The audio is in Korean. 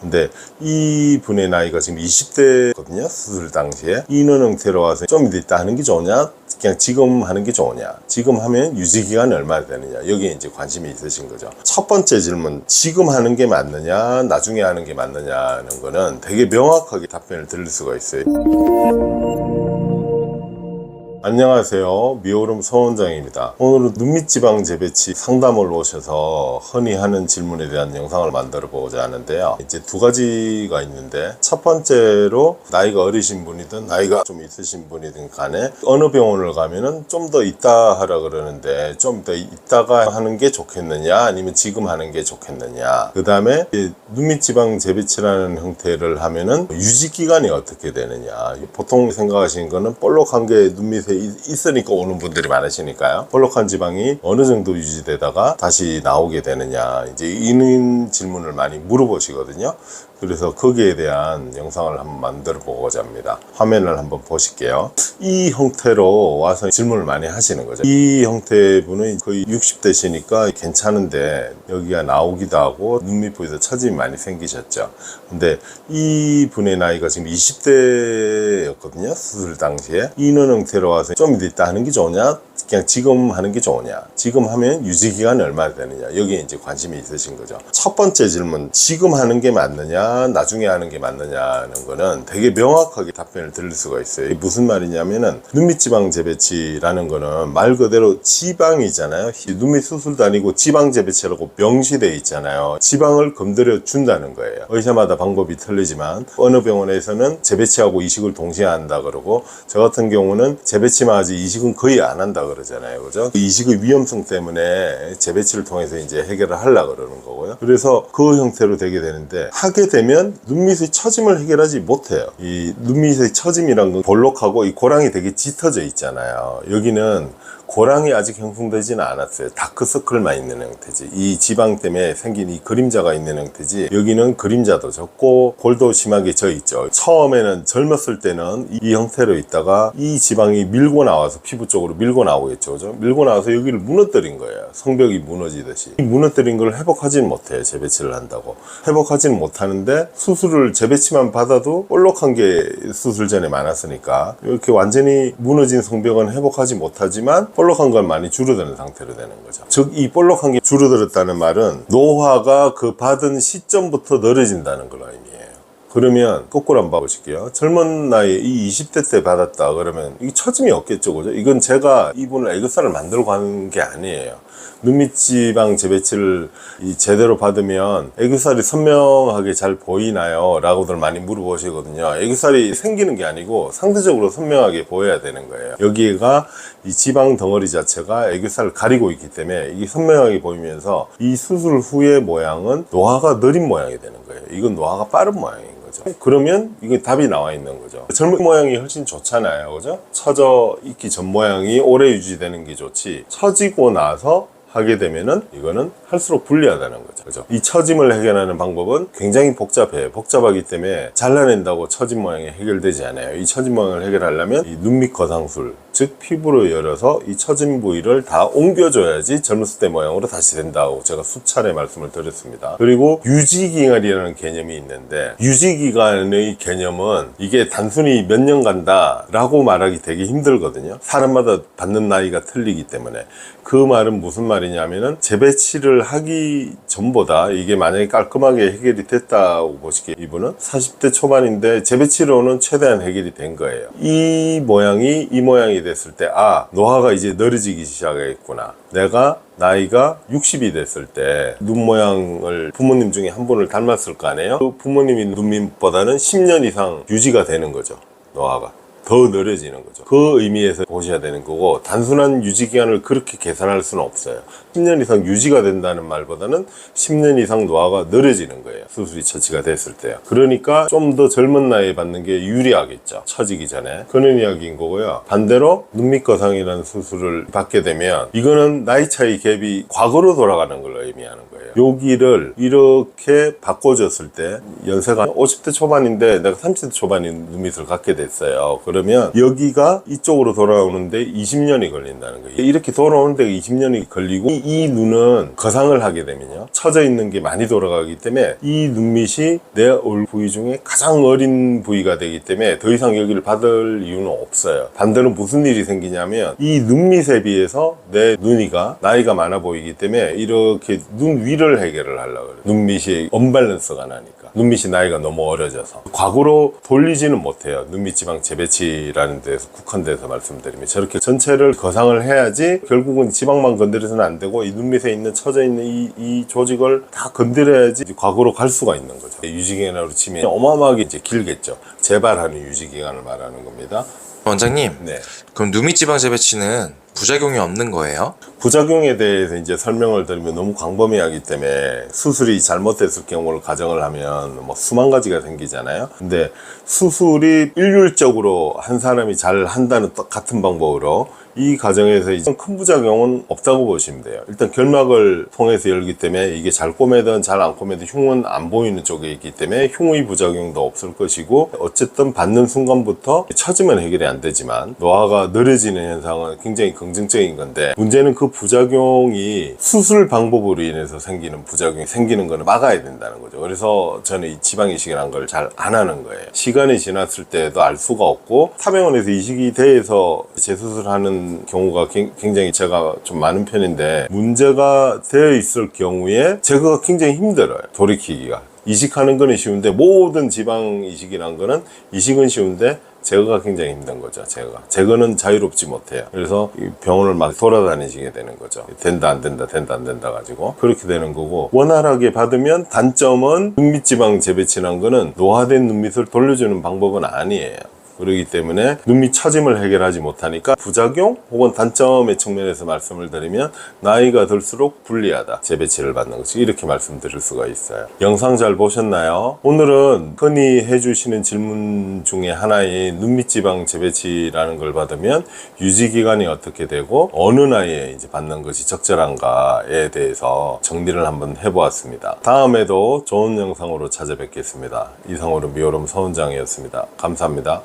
근데 이 분의 나이가 지금 20대거든요. 수술 당시에. 이런 형태로 와서 좀 이따 하는 게 좋으냐, 그냥 지금 하는 게 좋으냐, 지금 하면 유지기간이 얼마나 되느냐, 여기에 이제 관심이 있으신 거죠. 첫 번째 질문, 지금 하는 게 맞느냐 나중에 하는 게 맞느냐는 거는 되게 명확하게 답변을 드릴 수가 있어요. 안녕하세요, 미오름 서원장입니다. 오늘은 눈밑지방 재배치 상담을 오셔서 흔히 하는 질문에 대한 영상을 만들어 보고자 하는데요. 이제 두 가지가 있는데, 첫 번째로 나이가 어리신 분이든 나이가 좀 있으신 분이든 간에 어느 병원을 가면은 좀 더 이따 하라 그러는데, 좀 더 이따가 하는 게 좋겠느냐 아니면 지금 하는 게 좋겠느냐, 그 다음에 눈밑지방 재배치라는 형태를 하면은 유지 기간이 어떻게 되느냐. 보통 생각하시는 거는 볼록한 게 눈밑에 있으니까 오는 분들이 많으시니까요. 볼록한 지방이 어느 정도 유지되다가 다시 나오게 되느냐, 이제 이런 질문을 많이 물어보시거든요. 그래서 거기에 대한 영상을 한번 만들어 보고자 합니다. 화면을 한번 보실게요. 이 형태로 와서 질문을 많이 하시는 거죠. 이 형태분은 거의 60대시니까 괜찮은데 여기가 나오기도 하고 눈밑부에서 처짐이 많이 생기셨죠. 근데 이 분의 나이가 지금 20대였거든요. 수술 당시에. 이런 형태로 와서 좀 이따 하는 게 좋으냐, 그냥 지금 하는 게 좋으냐, 지금 하면 유지기간이 얼마나 되느냐, 여기에 이제 관심이 있으신 거죠. 첫 번째 질문, 지금 하는 게 맞느냐 나중에 하는 게 맞느냐는 거는 되게 명확하게 답변을 드릴 수가 있어요. 무슨 말이냐면은, 눈밑지방 재배치라는 거는 말 그대로 지방이잖아요. 눈밑 수술도 아니고 지방 재배치라고 명시되어 있잖아요. 지방을 건드려 준다는 거예요. 의사마다 방법이 틀리지만 어느 병원에서는 재배치하고 이식을 동시에 한다 그러고, 저 같은 경우는 재배치만 하지 이식은 거의 안 한다 그러잖아요. 그죠? 이식의 위험성 때문에 재배치를 통해서 이제 해결을 하려고 그러는 거고요. 그래서 그 형태로 되게 되는데, 하게 되면 눈밑의 처짐을 해결하지 못해요. 이 눈밑의 처짐이란 건 볼록하고 이 고랑이 되게 짙어져 있잖아요. 여기는 고랑이 아직 형성되지는 않았어요. 다크서클만 있는 형태지. 이 지방 때문에 생긴 이 그림자가 있는 형태지, 여기는 그림자도 적고 골도 심하게 져 있죠. 처음에는 젊었을 때는 이 형태로 있다가 이 지방이 밀고 나와서 피부 쪽으로 밀고 나오겠죠. 그죠? 밀고 나와서 여기를 무너뜨린 거예요. 성벽이 무너지듯이. 이 무너뜨린 걸 회복하지는 못해요. 재배치를 한다고. 회복하지는 못하는데, 수술을 재배치만 받아도 볼록한 게 수술 전에 많았으니까 이렇게 완전히 무너진 성벽은 회복하지 못하지만 볼록한 건 많이 줄어드는 상태로 되는 거죠. 즉, 이 볼록한 게 줄어들었다는 말은 노화가 그 받은 시점부터 늘어진다는 걸 의미해요. 그러면 거꾸로 한번 봐보실게요. 젊은 나이에 이 20대 때 받았다 그러면 이 처짐이 없겠죠. 그죠? 이건 제가 이분을 애교살을 만들고 하는 게 아니에요. 눈밑지방 재배치를 제대로 받으면 애교살이 선명하게 잘 보이나요? 라고들 많이 물어보시거든요. 애교살이 생기는 게 아니고 상대적으로 선명하게 보여야 되는 거예요. 여기가 이 지방 덩어리 자체가 애교살을 가리고 있기 때문에 이게 선명하게 보이면서 이 수술 후의 모양은 노화가 느린 모양이 되는 거예요. 이건 노화가 빠른 모양인 거죠. 그러면 이게 답이 나와 있는 거죠. 젊은 모양이 훨씬 좋잖아요. 그죠? 처져 있기 전 모양이 오래 유지되는 게 좋지, 처지고 나서 하게 되면은 이거는 할수록 불리하다는 거죠. 그죠? 이 처짐을 해결하는 방법은 굉장히 복잡해요. 복잡하기 때문에 잘라낸다고 처짐 모양이 해결되지 않아요. 이 처짐 모양을 해결하려면 이 눈밑 거상술, 즉 피부로 열어서 이 처짐 부위를 다 옮겨줘야지 젊었을 때 모양으로 다시 된다고 제가 수차례 말씀을 드렸습니다. 그리고 유지기간이라는 개념이 있는데, 유지기간의 개념은 이게 단순히 몇 년 간다 라고 말하기 되게 힘들거든요. 사람마다 받는 나이가 틀리기 때문에. 그 말은 무슨 말이냐면은, 재배치를 하기 전보다 이게 만약에 깔끔하게 해결이 됐다고 보시기에 이분은 40대 초반인데 재배치로는 최대한 해결이 된 거예요. 이 모양이 이 모양이 됐을 때, 아, 노화가 이제 늘어지기 시작했구나. 내가 나이가 60이 됐을 때 눈 모양을 부모님 중에 한 분을 닮았을 거 아니에요? 그 부모님이 눈밑보다는 10년 이상 유지가 되는 거죠. 노화가 더 늘어지는 거죠. 그 의미에서 보셔야 되는 거고, 단순한 유지기간을 그렇게 계산할 수는 없어요. 10년 이상 유지가 된다는 말보다는 10년 이상 노화가 늘어지는 거예요. 수술이 처치가 됐을 때요. 그러니까 좀 더 젊은 나이에 받는 게 유리하겠죠. 처지기 전에. 그런 이야기인 거고요. 반대로 눈밑 거상이라는 수술을 받게 되면 이거는 나이 차이 갭이 과거로 돌아가는 걸 의미하는 거예요. 거예요. 여기를 이렇게 바꿔줬을 때 연세가 50대 초반인데 내가 30대 초반인 눈밑을 갖게 됐어요. 그러면 여기가 이쪽으로 돌아오는데 20년이 걸린다는 거예요. 이렇게 돌아오는 데 20년이 걸리고 이 눈은 거상을 하게 되면요, 처져 있는 게 많이 돌아가기 때문에 이 눈밑이 내 얼굴 부위 중에 가장 어린 부위가 되기 때문에 더 이상 여기를 받을 이유는 없어요. 반대로 무슨 일이 생기냐면 이 눈밑에 비해서 내 눈이가 나이가 많아 보이기 때문에 이렇게 눈 위를 해결을 하려고 그래요. 눈밑이 언밸런스가 나니까. 눈밑이 나이가 너무 어려져서 과거로 돌리지는 못해요. 눈밑 지방 재배치라는 데서 국한돼서 말씀드리면 저렇게 전체를 거상을 해야지 결국은 지방만 건드려서는 안 되고 이 눈밑에 있는 처져 있는 이 조직을 다 건드려야지 과거로 갈 수가 있는 거죠. 유지기간으로 치면 어마어마하게 이제 길겠죠. 재발하는 유지기간을 말하는 겁니다. 원장님, 네. 그럼 눈밑 지방 재배치는 부작용이 없는 거예요? 부작용에 대해서 이제 설명을 드리면 너무 광범위하기 때문에 수술이 잘못됐을 경우를 가정을 하면 뭐 수만 가지가 생기잖아요. 근데 수술이 일률적으로 한 사람이 잘 한다는 같은 방법으로 이 과정에서 이제 큰 부작용은 없다고 보시면 돼요. 일단 결막을 통해서 열기 때문에 이게 잘 꼬매든 잘 안 꼬매든 흉은 안 보이는 쪽에 있기 때문에 흉의 부작용도 없을 것이고, 어쨌든 받는 순간부터 처지면 해결이 안 되지만 노화가 느려지는 현상은 굉장히 긍정적인 건데, 문제는 그 부작용이 수술 방법으로 인해서 생기는 부작용이 생기는 거는 막아야 된다는 거죠. 그래서 저는 이 지방 이식이라는 걸 잘 안 하는 거예요. 시간이 지났을 때도 알 수가 없고, 타병원에서 이식이 돼서 재수술하는 경우가 굉장히 제가 좀 많은 편인데, 문제가 되어 있을 경우에 제거가 굉장히 힘들어요. 돌이키기가. 이식하는 거는 쉬운데, 모든 지방 이식이라는 거는 이식은 쉬운데 제거가 굉장히 힘든 거죠. 제거는 자유롭지 못해요. 그래서 병원을 막 돌아다니시게 되는 거죠. 된다 안 된다 된다 안 된다 가지고 그렇게 되는 거고, 원활하게 받으면 단점은 눈밑 지방 재배치라는 거는 노화된 눈밑을 돌려주는 방법은 아니에요. 그렇기 때문에 눈밑 처짐을 해결하지 못하니까 부작용 혹은 단점의 측면에서 말씀을 드리면 나이가 들수록 불리하다, 재배치를 받는 것이, 이렇게 말씀드릴 수가 있어요. 영상 잘 보셨나요? 오늘은 흔히 해주시는 질문 중에 하나인 눈밑 지방 재배치라는 걸 받으면 유지기간이 어떻게 되고 어느 나이에 이제 받는 것이 적절한가에 대해서 정리를 한번 해보았습니다. 다음에도 좋은 영상으로 찾아뵙겠습니다. 이상으로 미오름 서원장이었습니다. 감사합니다.